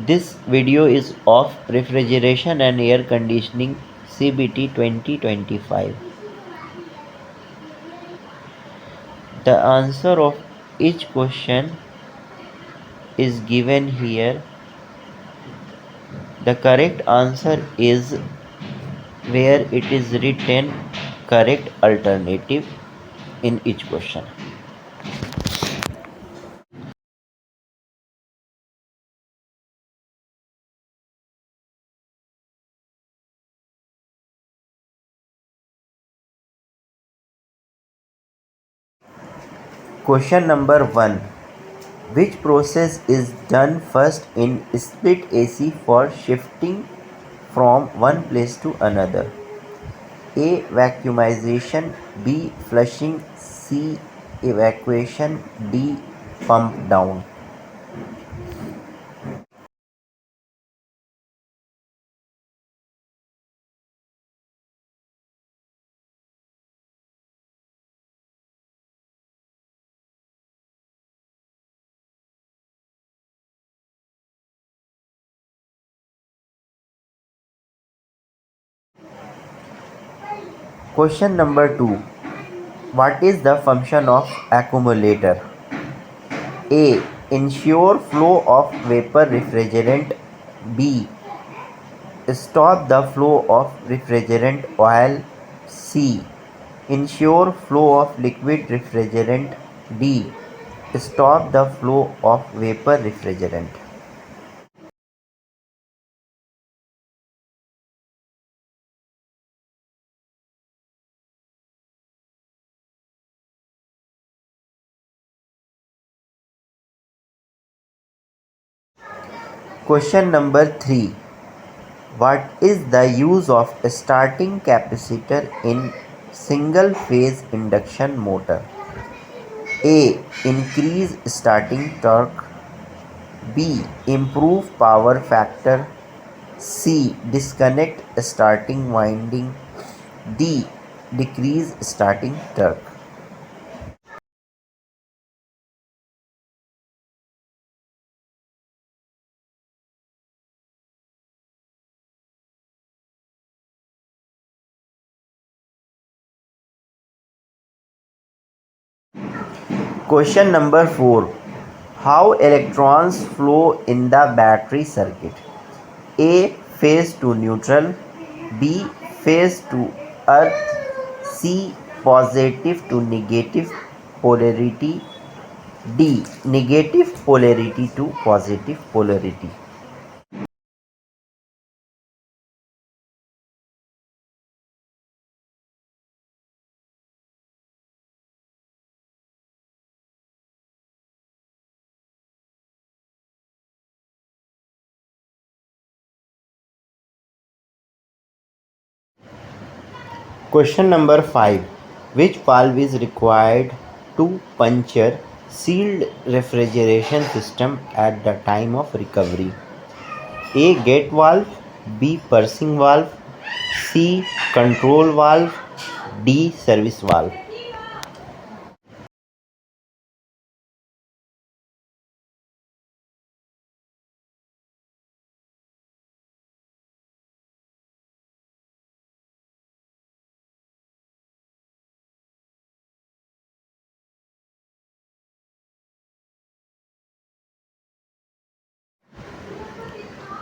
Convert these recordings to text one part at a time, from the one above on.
This video is of refrigeration and air conditioning CBT 2025. The answer of each question is given here. The correct answer is where it is written correct alternative in each question. Question number 1. Which process is done first in split AC for shifting from one place to another? A. Vacuumization, B. Flushing, C. Evacuation, D. Pump down. Question number 2. What is the function of accumulator? A. Ensure flow of vapor refrigerant. B. Stop the flow of refrigerant oil. C. Ensure flow of liquid refrigerant. D. Stop the flow of vapor refrigerant. Question number 3. What is the use of starting capacitor in single phase induction motor? A. Increase starting torque. B. Improve power factor. C. Disconnect starting winding. D. Decrease starting torque. Question number 4. How electrons flow in the battery circuit? A. Phase to neutral. B. Phase to earth. C. Positive to negative polarity. D. Negative polarity to positive polarity. Question number 5. Which valve is required to puncture sealed refrigeration system at the time of recovery? A. Gate valve. B. Pursing valve. C. Control valve. D. Service valve.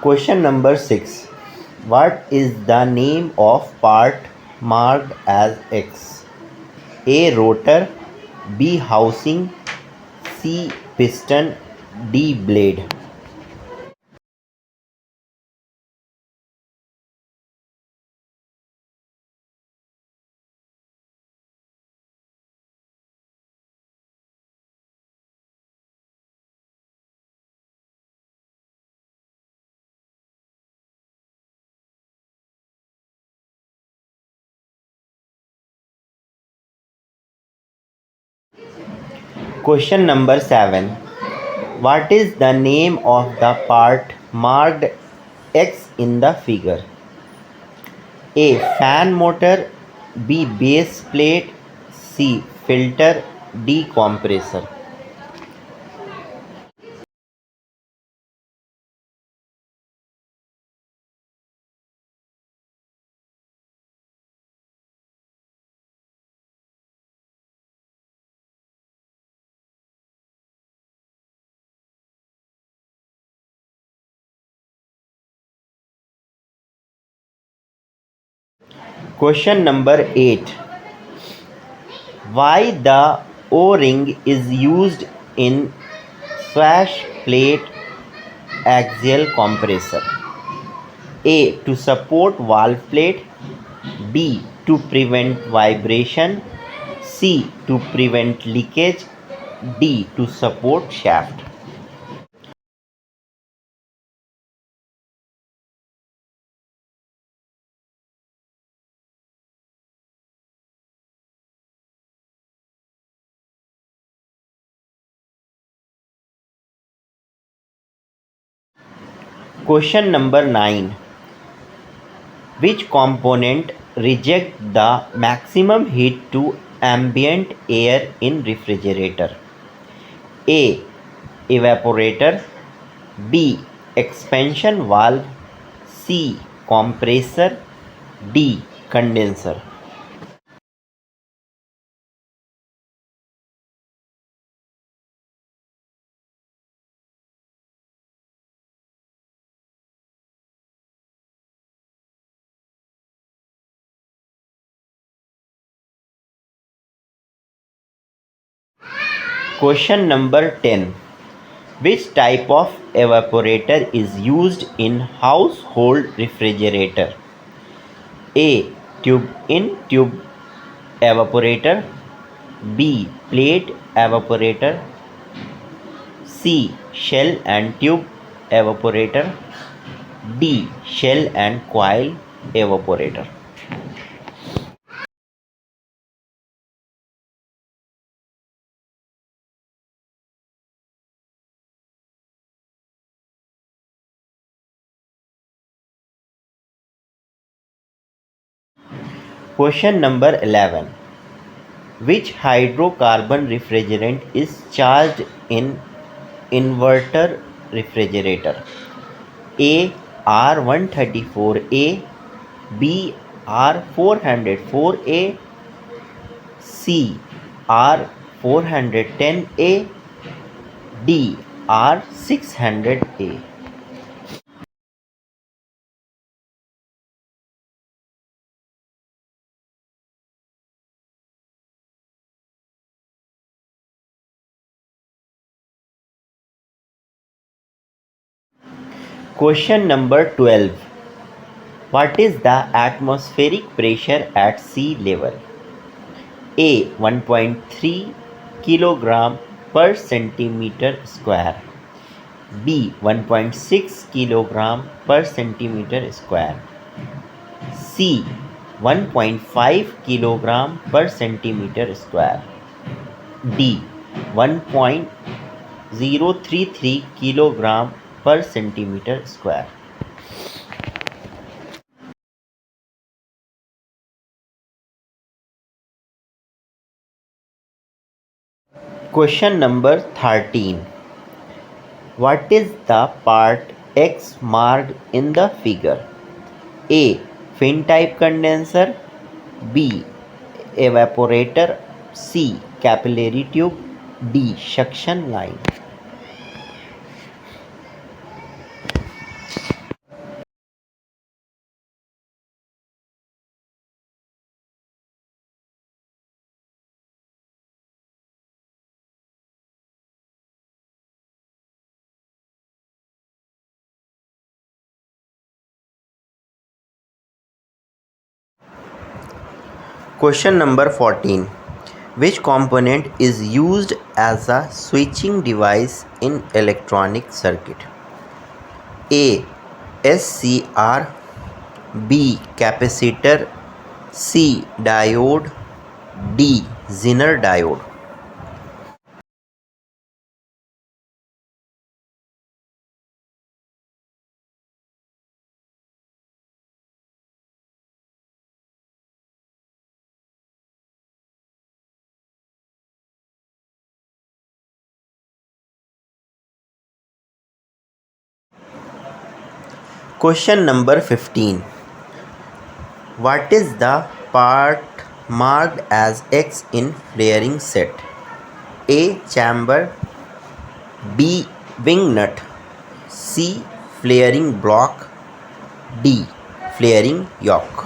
Question number 6. What is the name of part marked as X? A. Rotor. B. Housing. C. Piston. D. Blade. Question number 7. What is the name of the part marked X in the figure? A. Fan motor. B. Base plate. C. Filter. D. Compressor. Question number 8. Why the O-ring is used in swash plate axial compressor? A. To support valve plate. B. To prevent vibration. C. To prevent leakage. D. To support shaft. Question number 9. Which component reject the maximum heat to ambient air in refrigerator? A. Evaporator. B. Expansion valve. C. Compressor. D. Condenser. Question number 10. Which type of evaporator is used in household refrigerator? A. Tube in tube evaporator. B. Plate evaporator. C. Shell and tube evaporator. D. Shell and coil evaporator. Question number 11. Which hydrocarbon refrigerant is charged in inverter refrigerator? A. R134A. B. R404A. C. R410A. D. R600A. Question number 12. What is the atmospheric pressure at sea level? A. 1.3 kilogram per centimeter square. B. 1.6 kilogram per centimeter square. C. 1.5 kilogram per centimeter square. D. 1.033 kilogram per centimeter square. Question number 13. What is the part X marked in the figure? A. Fin type condenser. B. Evaporator. C. Capillary tube. D. Suction line. Question number 14. Which component is used as a switching device in electronic circuit? A. SCR. B. Capacitor. C. Diode. D. Zener diode. Question number 15. What is the part marked as X in flaring set? A. Chamber. B. Wing nut. C. Flaring block. D. Flaring yoke.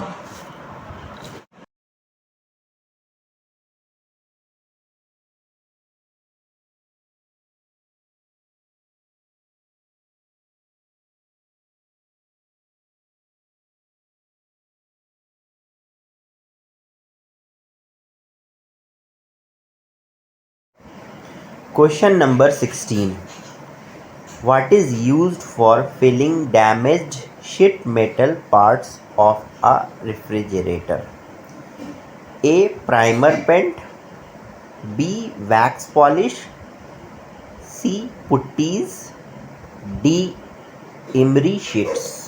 Question number 16. What is used for filling damaged sheet metal parts of a refrigerator? A. Primer paint. B. Wax polish. C. Putties. D. Emery sheets.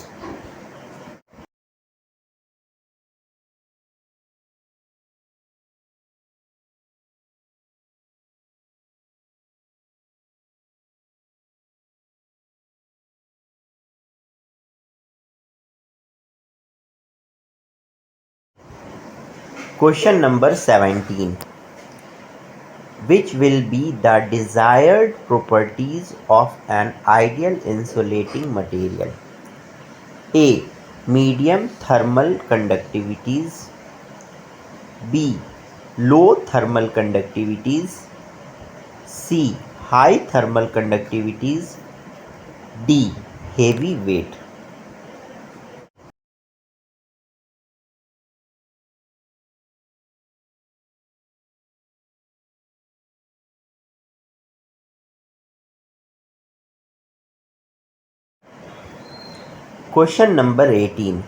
Question number 17. Which will be the desired properties of an ideal insulating material? A. Medium thermal conductivities. B. Low thermal conductivities. C. High thermal conductivities. D. Heavy weight. Question number 18.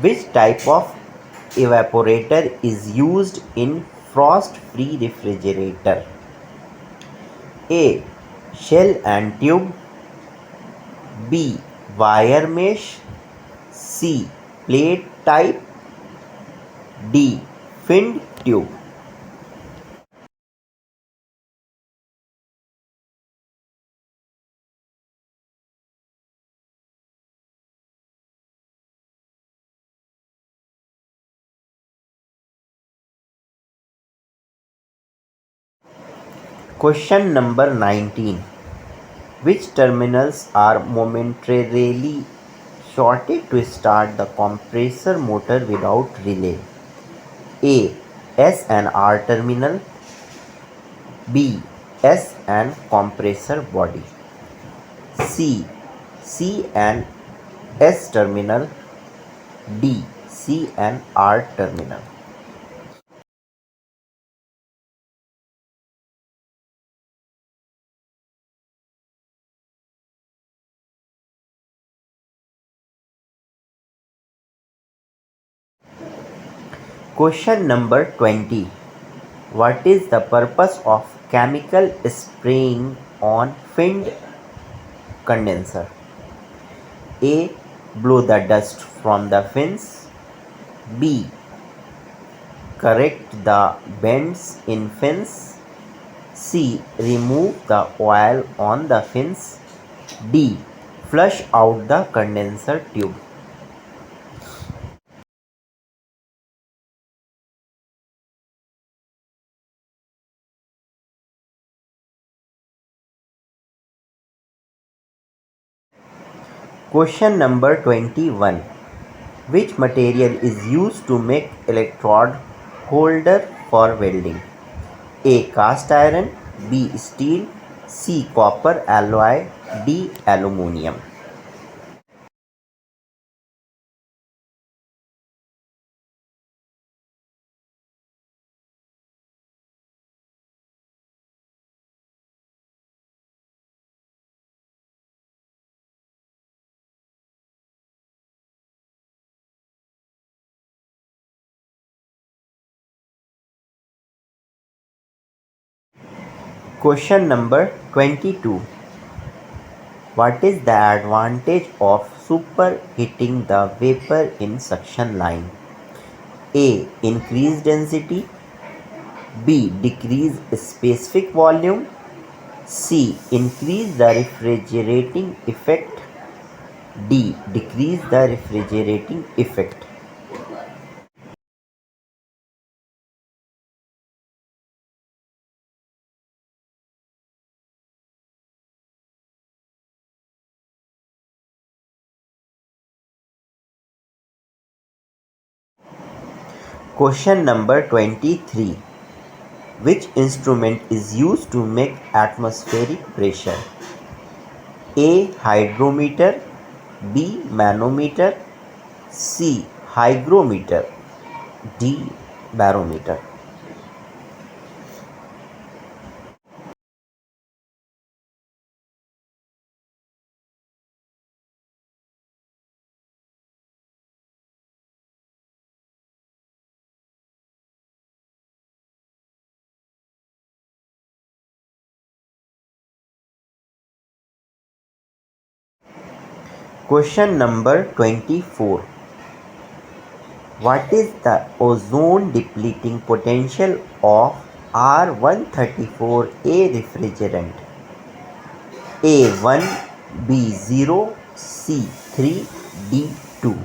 Which type of evaporator is used in frost-free refrigerator? A. Shell and tube. B. Wire mesh. C. Plate type. D. Finned tube. Question number 19. Which terminals are momentarily shorted to start the compressor motor without relay? A. S and R terminal. B. S and compressor body. C. C and S terminal. D. C and R terminal. Question number 20. What is the purpose of chemical spraying on finned condenser? A. Blow the dust from the fins. B. Correct the bends in fins. C. Remove the oil on the fins. D. Flush out the condenser tube. Question number 21. Which material is used to make electrode holder for welding? A. Cast iron. B. Steel. C. Copper alloy. D. Aluminium. Question number 22. What is the advantage of superheating the vapor in suction line? A. Increase density. B. Decrease specific volume. C. Increase the refrigerating effect. D. Decrease the refrigerating effect. Question number 23. Which instrument is used to make atmospheric pressure? A. Hydrometer. B. Manometer. C. Hygrometer. D. Barometer. Question number 24. What is the ozone depleting potential of R134A refrigerant? A 1, B 0, C 3, D 2.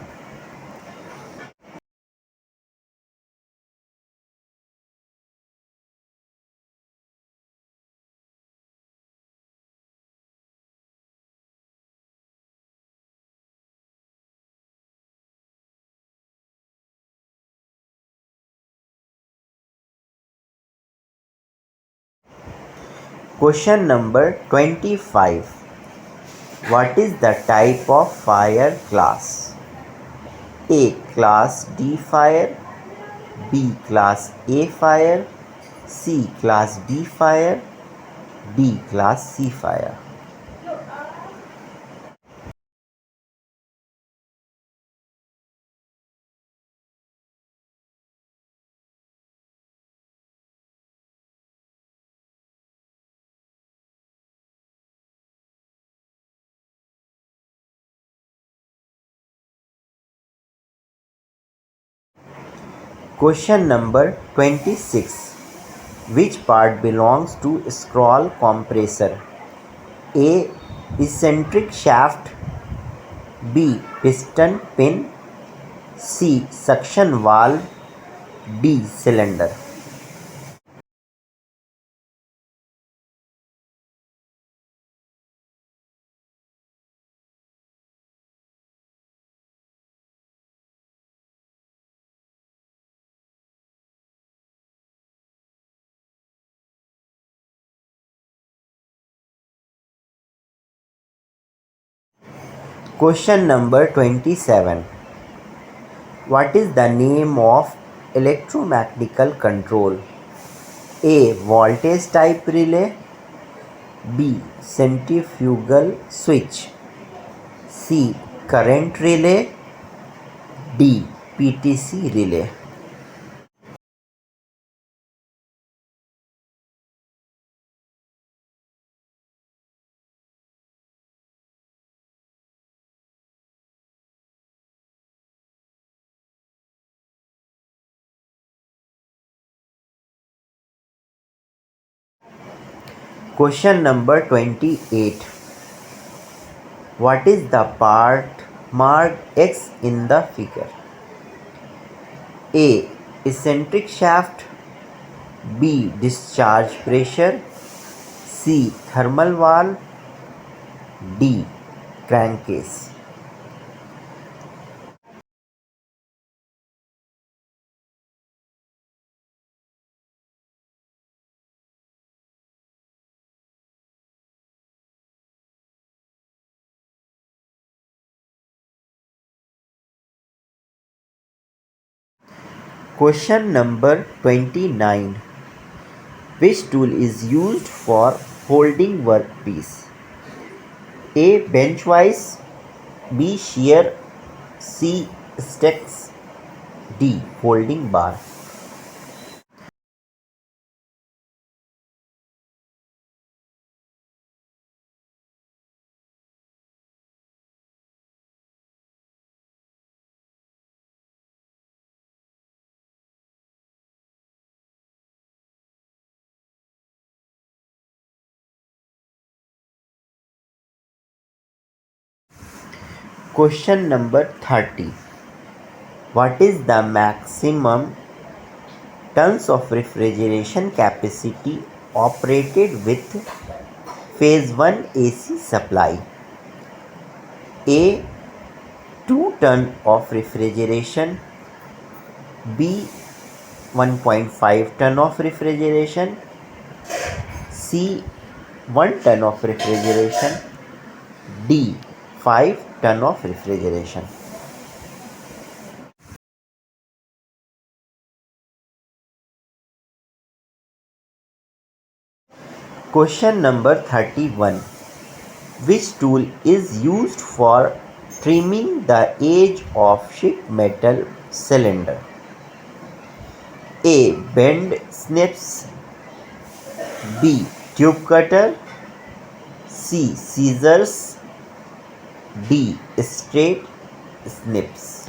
Question number 25. What is the type of fire class? A class D fire, B class A fire, C class B fire, D class C fire. Question number 26. Which part belongs to scroll compressor? A eccentric shaft, B piston pin, C suction valve, D cylinder. Question number 27. What is the name of electromechanical control? A voltage type relay, B centrifugal switch, C current relay, D PTC relay. Question number 28. What is the part marked X in the figure? A eccentric shaft, B discharge pressure, C thermal valve, D crankcase. Question number 29. Which tool is used for holding workpiece? A bench vise, B shear, C sticks, D folding bar. Question number 30. What is the maximum tons of refrigeration capacity operated with phase 1 AC supply? A 2 ton of refrigeration, B 1.5 ton of refrigeration, C 1 ton of refrigeration, D 5 ton of refrigeration. Question number 31. Which tool is used for trimming the edge of sheet metal cylinder? A bend snips, B tube cutter, C scissors, D. Straight snips.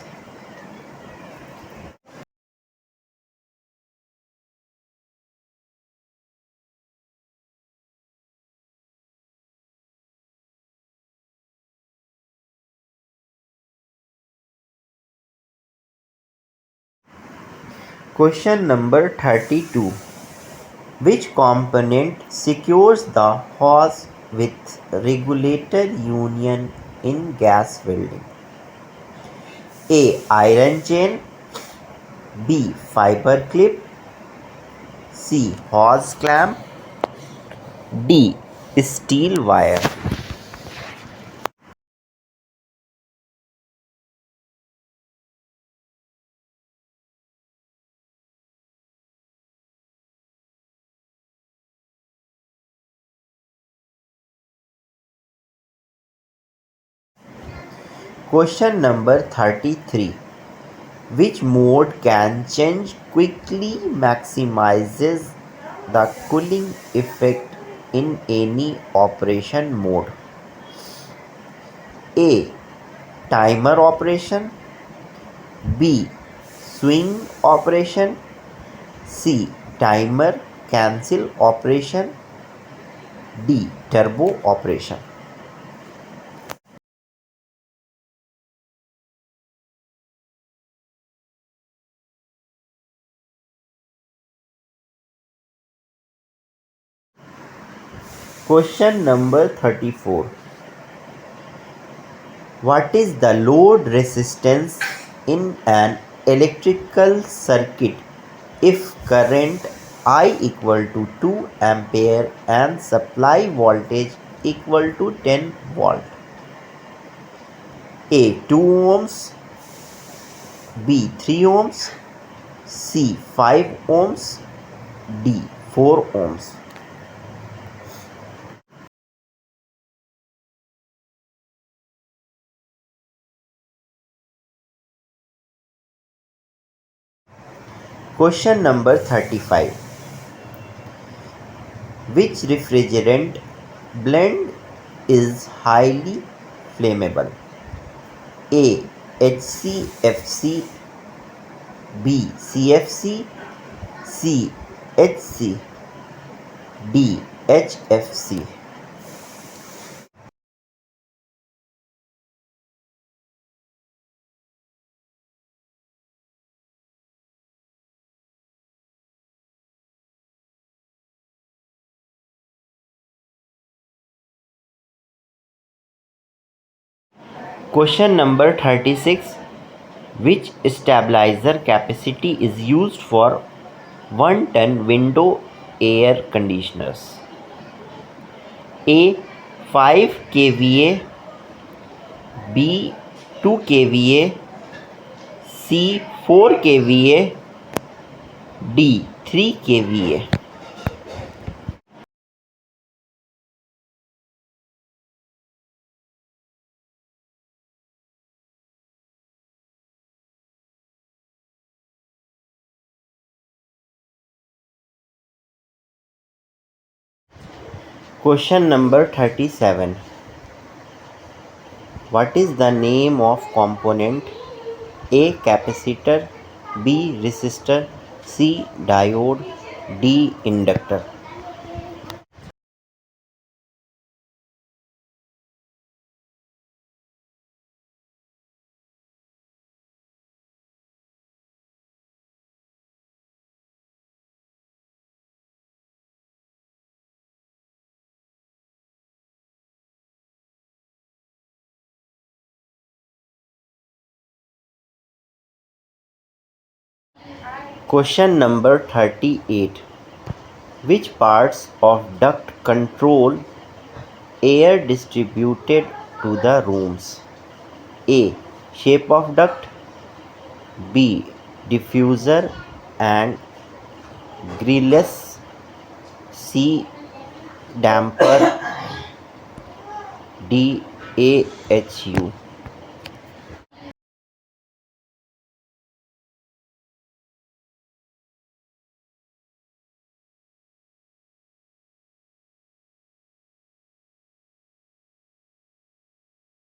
Question number 32. Which component secures the hose with regulator union in gas welding? A. Iron chain. B. Fiber clip. C. Hose clamp. D. Steel wire. Question number 33. Which mode can change quickly maximizes the cooling effect in any operation mode? A. Timer operation. B. Swing operation. C. Timer cancel operation. D. Turbo operation. Question number 34. What is the load resistance in an electrical circuit if current I equal to 2 ampere and supply voltage equal to 10 volt? A. 2 ohms. B. 3 ohms. C. 5 ohms. D. 4 ohms. Question number 35. Which refrigerant blend is highly flammable? A. HCFC. B. CFC. C. HC. D. HFC. Question number 36. Which stabilizer capacity is used for 1 ton window air conditioners? A. 5 kVA. B. 2 kVA. C. 4 kVA. D. 3 kVA. Question number 37. What is the name of component? A. Capacitor. B. Resistor. C. Diode. D. Inductor. Question number 38. Which parts of duct control air distributed to the rooms? A. Shape of duct. B. Diffuser and grilless. C. Damper. D. AHU.